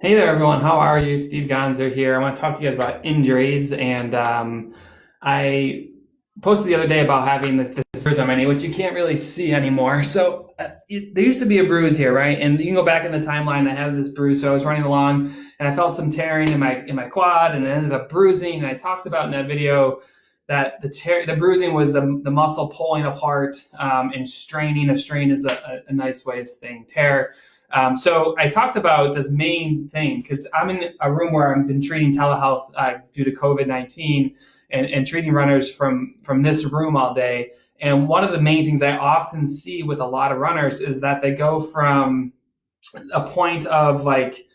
Hey there, everyone. How are you? 𝗤𝗏𝗍𝗓 here. I want to talk to you guys about injuries. And I posted the other day about having this bruise on my knee, which you can't really see anymore. So there used to be a bruise here, right? And you can go back in the timeline. I had this bruise, so I was running along, and I felt some tearing in my quad, and it ended up bruising. And I talked about in that video that the bruising was the muscle pulling apart and straining. A strain is a nice way of saying tear. So I talked about this main thing because I'm in a room where I've been treating telehealth due to COVID-19 and treating runners from this room all day. And one of the main things I often see with a lot of runners is that they go from a point of like,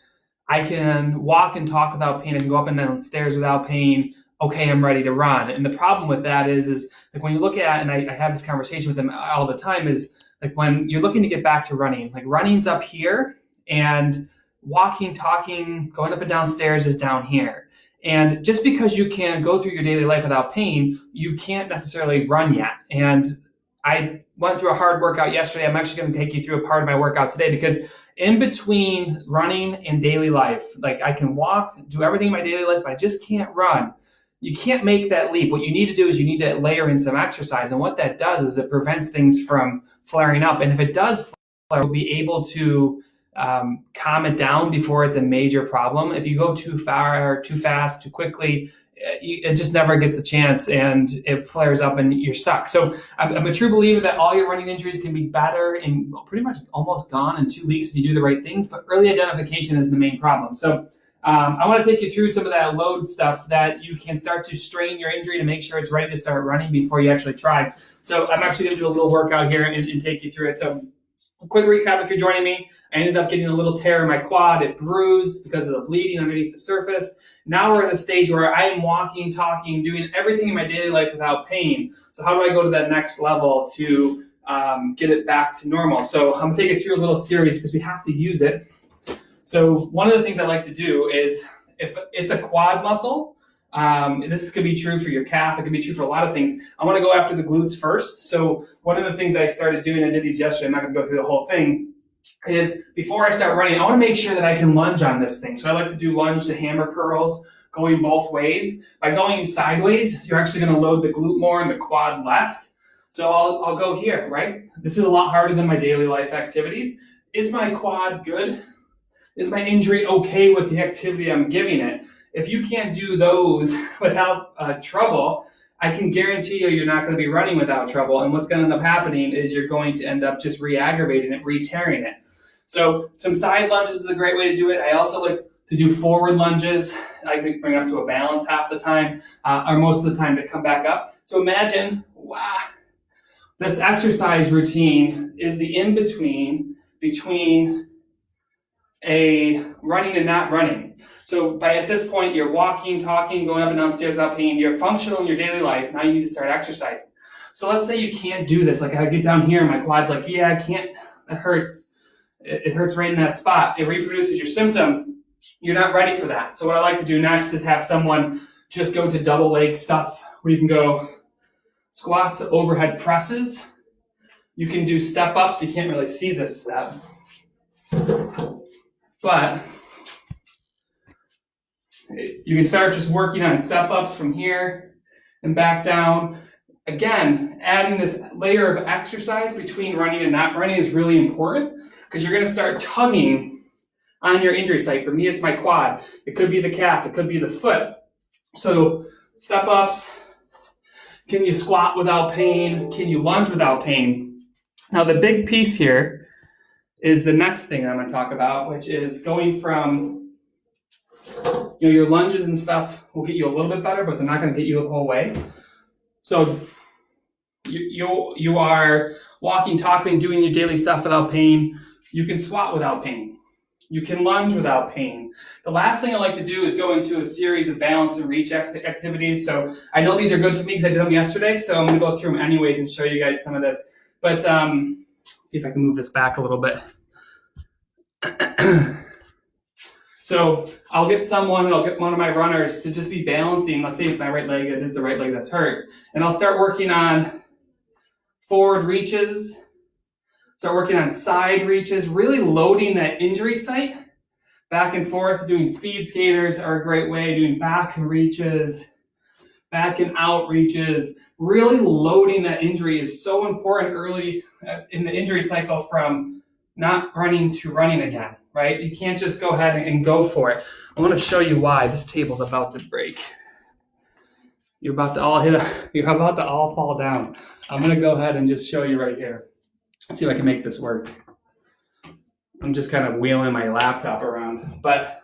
I can walk and talk without pain, I can go up and down stairs without pain. Okay, I'm ready to run. And the problem with that is like when you look at, and I have this conversation with them all the time, is like when you're looking to get back to running, like running's up here and walking, talking, going up and down stairs is down here. And just because you can go through your daily life without pain, you can't necessarily run yet. And I went through a hard workout yesterday. I'm actually going to take you through a part of my workout today because in between running and daily life, like I can walk, do everything in my daily life, but I just can't run. You can't make that leap. What you need to do is you need to layer in some exercise. And what that does is it prevents things from flaring up. And if it does flare, we'll be able to calm it down before it's a major problem. If you go too far, too fast, too quickly, it just never gets a chance and it flares up and you're stuck. So I'm a true believer that all your running injuries can be better and pretty much almost gone in 2 weeks if you do the right things, but early identification is the main problem. So I want to take you through some of that load stuff that you can start to strain your injury to make sure it's ready to start running before you actually try. So I'm actually going to do a little workout here and take you through it. So a quick recap if you're joining me. I ended up getting a little tear in my quad. It bruised because of the bleeding underneath the surface. Now we're at a stage where I'm walking, talking, doing everything in my daily life without pain. So how do I go to that next level to get it back to normal? So I'm going to take you through a little series because we have to use it. So one of the things I like to do is if it's a quad muscle, this could be true for your calf, it could be true for a lot of things. I want to go after the glutes first. So one of the things I started doing, I did these yesterday, I'm not going to go through the whole thing, is before I start running, I want to make sure that I can lunge on this thing. So I like to do lunge to hammer curls going both ways. By going sideways, you're actually going to load the glute more and the quad less. So I'll go here, right? This is a lot harder than my daily life activities. Is my quad good? Is my injury okay with the activity I'm giving it? If you can't do those without trouble, I can guarantee you're not going to be running without trouble. And what's going to end up happening is you're going to end up just re-aggravating it, re-tearing it. So some side lunges is a great way to do it. I also like to do forward lunges. I think bring up to a balance half the time, or most of the time to come back up. So imagine, wow, this exercise routine is the in-between between a running and not running. So at this point, you're walking, talking, going up and down stairs without pain. You're functional in your daily life. Now you need to start exercising. So let's say you can't do this. Like I get down here and my quad's like, yeah, I can't. It hurts. It hurts right in that spot. It reproduces your symptoms. You're not ready for that. So what I like to do next is have someone just go to double leg stuff where you can go squats, overhead presses. You can do step ups. You can't really see this step. But you can start just working on step ups from here and back down. Again, adding this layer of exercise between running and not running is really important because you're going to start tugging on your injury site. For me, it's my quad. It could be the calf. It could be the foot. So step ups. Can you squat without pain? Can you lunge without pain? Now, the big piece here is the next thing I'm going to talk about, which is going from, your lunges and stuff will get you a little bit better, but they're not going to get you the whole way. So you are walking, talking, doing your daily stuff without pain. You can squat without pain. You can lunge without pain. The last thing I like to do is go into a series of balance and reach activities. So I know these are good for me because I did them yesterday, so I'm going to go through them anyways and show you guys some of this. But see if I can move this back a little bit. So I'll get one of my runners to just be balancing. Let's say if my right leg, it is the right leg that's hurt. And I'll start working on forward reaches, start working on side reaches, really loading that injury site back and forth. Doing speed skaters are a great way. Doing back reaches, back and out reaches. Really loading that injury is so important early in the injury cycle from not running to running again, right? You can't just go ahead and go for it. I want to show you why. This table's about to break. You're about to all fall down. I'm going to go ahead and just show you right here. Let's see if I can make this work. I'm just kind of wheeling my laptop around, but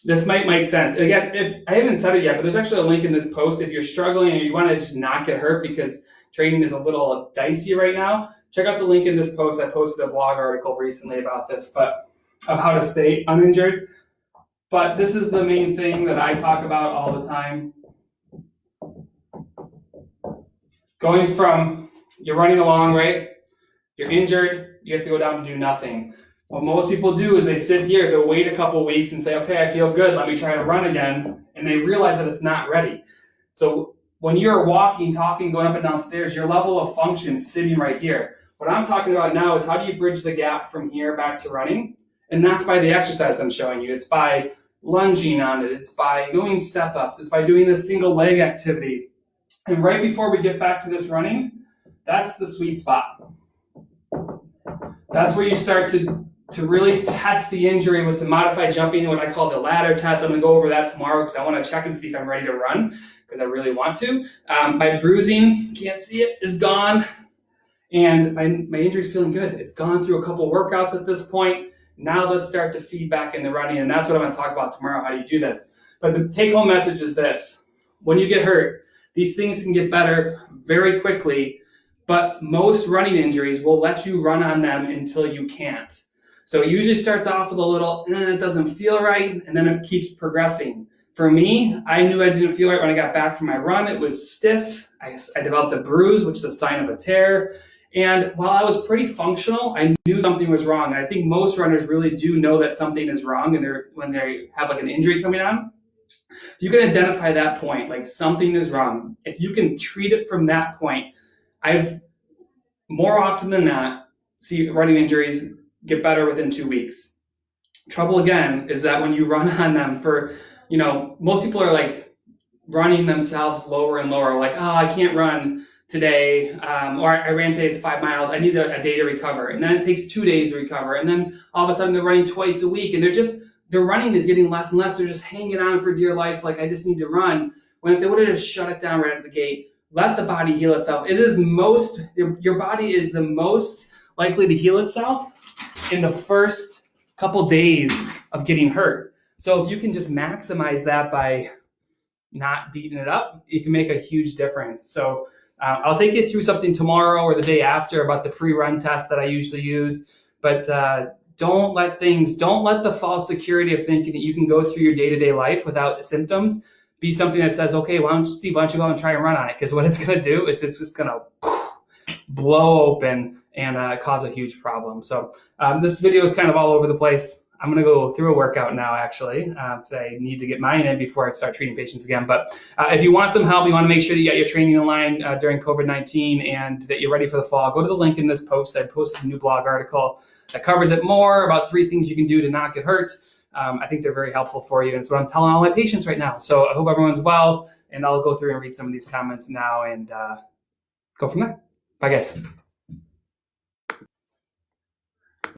this might make sense. Again, if I haven't said it yet, but there's actually a link in this post. If you're struggling and you want to just not get hurt because training is a little dicey right now, check out the link in this post. I posted a blog article recently about this, but of how to stay uninjured. But this is the main thing that I talk about all the time. Going from, you're running along, right? You're injured, you have to go down to do nothing. What most people do is they sit here, they'll wait a couple weeks and say, okay, I feel good, let me try to run again. And they realize that it's not ready. So when you're walking, talking, going up and down stairs, your level of function is sitting right here. What I'm talking about now is how do you bridge the gap from here back to running? And that's by the exercise I'm showing you. It's by lunging on it. It's by doing step-ups. It's by doing this single leg activity. And right before we get back to this running, that's the sweet spot. That's where you start to really test the injury with some modified jumping, what I call the ladder test. I'm going to go over that tomorrow because I want to check and see if I'm ready to run because I really want to. My bruising, can't see it, is gone. And my injury's feeling good. It's gone through a couple workouts at this point. Now let's start to feed back in the running. And that's what I'm going to talk about tomorrow, how do you do this. But the take-home message is this. When you get hurt, these things can get better very quickly, but most running injuries will let you run on them until you can't. So it usually starts off with a little, it doesn't feel right, and then it keeps progressing. For me, I knew I didn't feel right when I got back from my run. It was stiff. I developed a bruise, which is a sign of a tear. And while I was pretty functional, I knew something was wrong. And I think most runners really do know that something is wrong when they have like an injury coming on. If you can identify that point, like something is wrong, if you can treat it from that point, I've more often than not see running injuries get better within 2 weeks. Trouble again is that when you run on them for, most people are like running themselves lower and lower, like, oh, I can't run today, or I ran today, it's 5 miles, I need a day to recover. And then it takes 2 days to recover. And then all of a sudden they're running twice a week and their running is getting less and less. They're just hanging on for dear life, like I just need to run. When if they would have just shut it down right at the gate, let the body heal itself. Your body is the most likely to heal itself in the first couple days of getting hurt. So if you can just maximize that by not beating it up, it can make a huge difference. So I'll take you through something tomorrow or the day after about the pre-run test that I usually use. But don't let the false security of thinking that you can go through your day-to-day life without symptoms be something that says, okay, why don't you go and try and run on it? Because what it's going to do is it's just going to blow open and cause a huge problem. So this video is kind of all over the place. I'm going to go through a workout now, actually, because I need to get mine in before I start treating patients again. But if you want some help, you want to make sure that you got your training in line during COVID-19 and that you're ready for the fall, go to the link in this post. I posted a new blog article that covers it more about 3 things you can do to not get hurt. I think they're very helpful for you. And it's what I'm telling all my patients right now. So I hope everyone's well, and I'll go through and read some of these comments now and go from there. Bye, guys.